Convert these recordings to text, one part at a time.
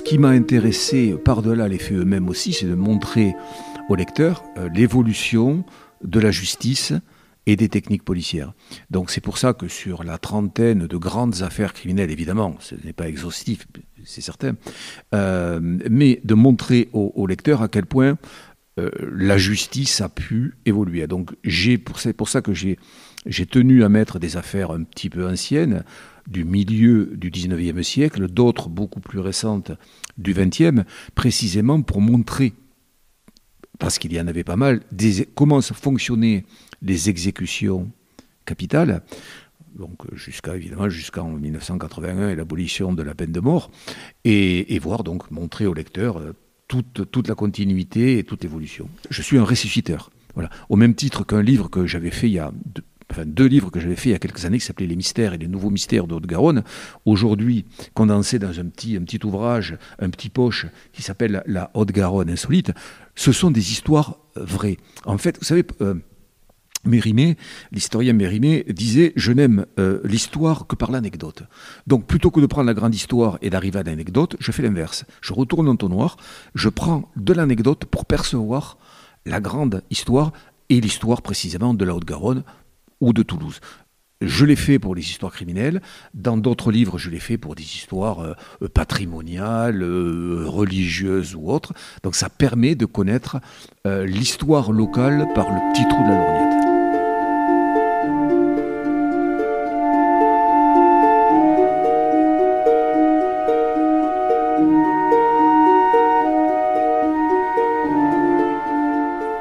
qui m'a intéressé par-delà les faits eux-mêmes aussi, c'est de montrer au lecteur l'évolution de la justice et des techniques policières. Donc c'est pour ça que sur la trentaine de grandes affaires criminelles, évidemment, ce n'est pas exhaustif, c'est certain, mais de montrer au lecteur à quel point la justice a pu évoluer. Donc c'est pour ça que j'ai tenu à mettre des affaires un petit peu anciennes, du milieu du 19e siècle, d'autres beaucoup plus récentes du 20e, précisément pour montrer, parce qu'il y en avait pas mal, comment fonctionnaient les exécutions capitales, donc jusqu'en 1981 et l'abolition de la peine de mort, et voir donc montrer au lecteur toute la continuité et toute l'évolution. Je suis un ressusciteur, voilà. Au même titre qu'un livre que j'avais fait deux livres que j'avais fait il y a quelques années qui s'appelaient Les mystères et les nouveaux mystères de Haute-Garonne, aujourd'hui condensés dans un petit ouvrage, un petit poche qui s'appelle La Haute-Garonne insolite. Ce sont des histoires vraies. En fait, vous savez, Mérimée, l'historien Mérimée disait « Je n'aime l'histoire que par l'anecdote ». Donc plutôt que de prendre la grande histoire et d'arriver à l'anecdote, je fais l'inverse. Je retourne l'entonnoir, je prends de l'anecdote pour percevoir la grande histoire et l'histoire précisément de la Haute-Garonne ou de Toulouse. Je l'ai fait pour les histoires criminelles. Dans d'autres livres, je l'ai fait pour des histoires patrimoniales, religieuses ou autres. Donc ça permet de connaître l'histoire locale par le petit trou de la lorgnette.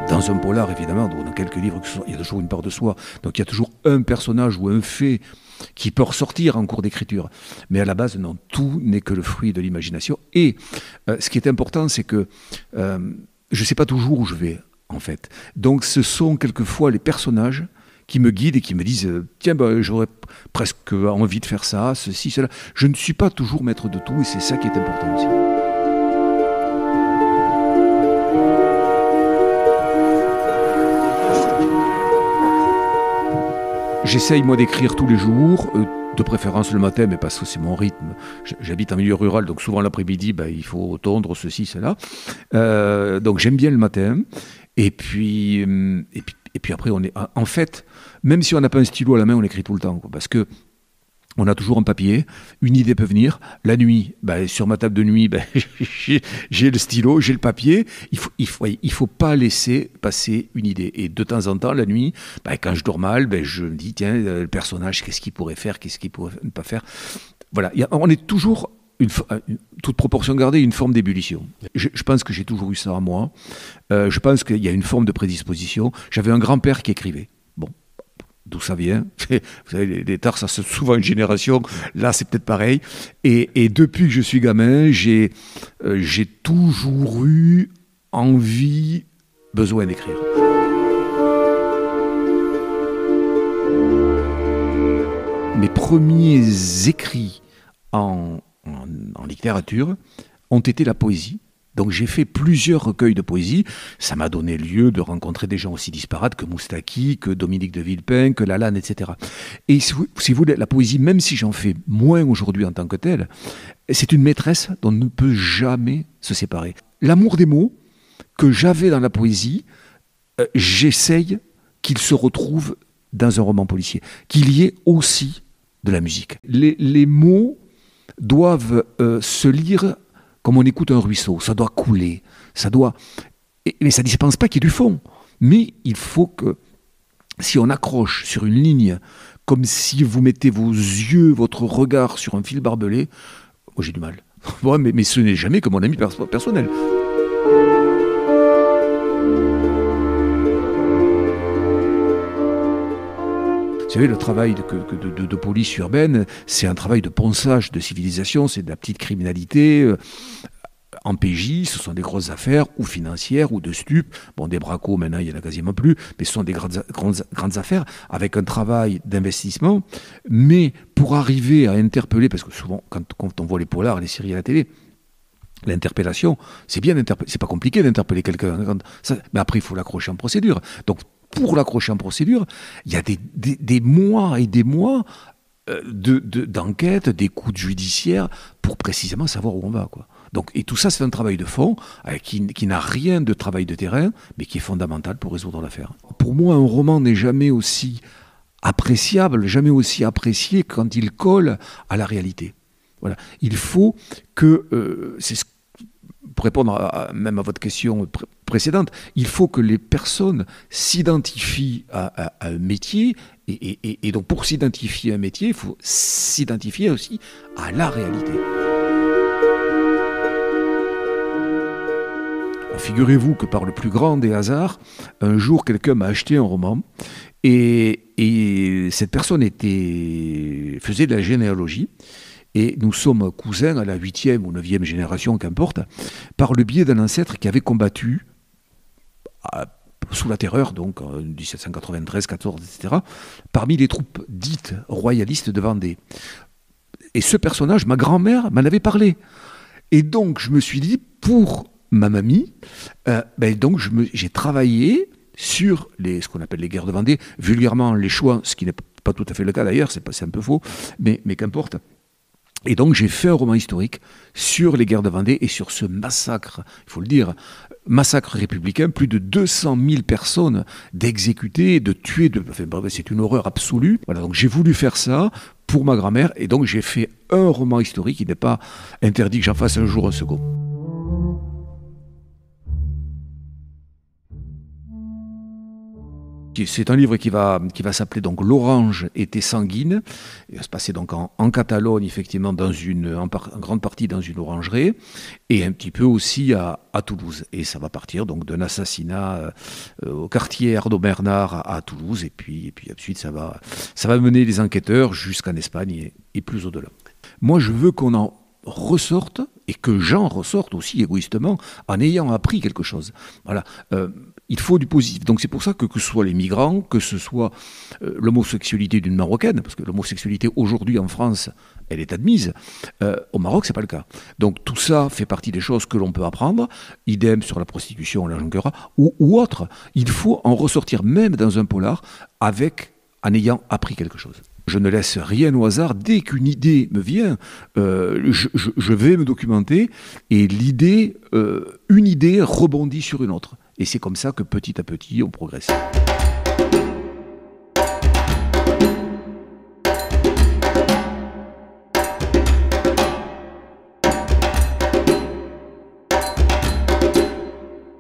Dans un polar, évidemment, dans quelques livres, il y a toujours une part de soi. Donc il y a toujours un personnage ou un fait qui peut ressortir en cours d'écriture. Mais à la base, non, tout n'est que le fruit de l'imagination. Et ce qui est important, c'est que je ne sais pas toujours où je vais, en fait. Donc ce sont quelquefois les personnages qui me guident et qui me disent « Tiens, j'aurais presque envie de faire ça, ceci, cela ». Je ne suis pas toujours maître de tout et c'est ça qui est important aussi. J'essaye, moi, d'écrire tous les jours, de préférence le matin, mais parce que c'est mon rythme. J'habite en milieu rural, donc souvent l'après-midi, il faut tondre ceci, cela. Donc j'aime bien le matin. Et puis après, en fait, même si on n'a pas un stylo à la main, on écrit tout le temps, quoi, parce que on a toujours un papier, une idée peut venir. La nuit, sur ma table de nuit, j'ai le stylo, j'ai le papier. Il faut pas laisser passer une idée. Et de temps en temps, la nuit, quand je dors mal, je me dis, tiens, le personnage, qu'est-ce qu'il pourrait faire, qu'est-ce qu'il pourrait ne pas faire. Voilà, on est toujours, toute proportion gardée, une forme d'ébullition. Je pense que j'ai toujours eu ça en moi. Je pense qu'il y a une forme de prédisposition. J'avais un grand-père qui écrivait. D'où ça vient? Vous savez, les tares, ça c'est souvent une génération. Là, c'est peut-être pareil. Et depuis que je suis gamin, j'ai toujours eu envie, besoin d'écrire. Mes premiers écrits en littérature ont été la poésie. Donc j'ai fait plusieurs recueils de poésie. Ça m'a donné lieu de rencontrer des gens aussi disparates que Moustaki, que Dominique de Villepin, que Lalanne, etc. Et si vous voulez, la poésie, même si j'en fais moins aujourd'hui en tant que telle, c'est une maîtresse dont on ne peut jamais se séparer. L'amour des mots que j'avais dans la poésie, j'essaye qu'il se retrouve dans un roman policier, qu'il y ait aussi de la musique. Les mots doivent se lire comme on écoute un ruisseau, ça doit couler, mais ça ne dispense pas qu'il y ait du fond. Mais il faut que, si on accroche sur une ligne, comme si vous mettez vos yeux, votre regard sur un fil barbelé, moi j'ai du mal. Ouais, mais ce n'est jamais que mon ami personnel. Vous savez, le travail de police urbaine, c'est un travail de ponçage de civilisation, c'est de la petite criminalité. En PJ, ce sont des grosses affaires, ou financières, ou de stupes. Bon, des bracos, maintenant, il n'y en a quasiment plus, mais ce sont des grandes affaires, avec un travail d'investissement. Mais pour arriver à interpeller, parce que souvent, quand on voit les polars, les séries à la télé, l'interpellation, c'est pas compliqué d'interpeller quelqu'un. Mais après, il faut l'accrocher en procédure. Donc, pour l'accrocher en procédure, il y a des mois et des mois d'enquête, d'écoute judiciaire, pour précisément savoir où on va, quoi. Donc, et tout ça, c'est un travail de fond qui n'a rien de travail de terrain, mais qui est fondamental pour résoudre l'affaire. Pour moi, un roman n'est jamais aussi appréciable, jamais aussi apprécié quand il colle à la réalité. Voilà. Il faut que, pour répondre même à votre question précédente, il faut que les personnes s'identifient à un métier, et donc pour s'identifier à un métier, il faut s'identifier aussi à la réalité. Figurez-vous que par le plus grand des hasards, un jour quelqu'un m'a acheté un roman, et cette personne faisait de la généalogie, et nous sommes cousins à la 8e ou 9e génération, qu'importe, par le biais d'un ancêtre qui avait combattu sous la Terreur, donc en 1793, 14, etc., parmi les troupes dites royalistes de Vendée. Et ce personnage, ma grand-mère m'en avait parlé. Et donc je me suis dit, pour ma mamie, j'ai travaillé sur ce qu'on appelle les guerres de Vendée, vulgairement les Chouans, ce qui n'est pas tout à fait le cas d'ailleurs, c'est un peu faux, mais qu'importe. Et donc j'ai fait un roman historique sur les guerres de Vendée et sur ce massacre, il faut le dire, massacre républicain, plus de 200 000 personnes d'exécutées, de tuées, c'est une horreur absolue. Voilà, donc j'ai voulu faire ça pour ma grand-mère, et donc j'ai fait un roman historique. Il n'est pas interdit que j'en fasse un jour un second. C'est un livre qui va s'appeler donc L'Orange était sanguine. Il va se passer donc en Catalogne, effectivement, en grande partie dans une orangerie, et un petit peu aussi à Toulouse. Et ça va partir donc d'un assassinat au quartier Arnaud Bernard à Toulouse, et puis ensuite ça va mener les enquêteurs jusqu'en Espagne et plus au-delà. Moi, je veux qu'on en ressorte, et que j'en ressorte aussi égoïstement, en ayant appris quelque chose. Voilà. Il faut du positif. Donc c'est pour ça que ce soit les migrants, que ce soit l'homosexualité d'une Marocaine, parce que l'homosexualité aujourd'hui en France, elle est admise. Au Maroc, c'est pas le cas. Donc tout ça fait partie des choses que l'on peut apprendre. Idem sur la prostitution, la jonquera, ou autre. Il faut en ressortir même dans un polar en ayant appris quelque chose. Je ne laisse rien au hasard. Dès qu'une idée me vient, je vais me documenter, et une idée rebondit sur une autre. Et c'est comme ça que petit à petit, on progresse.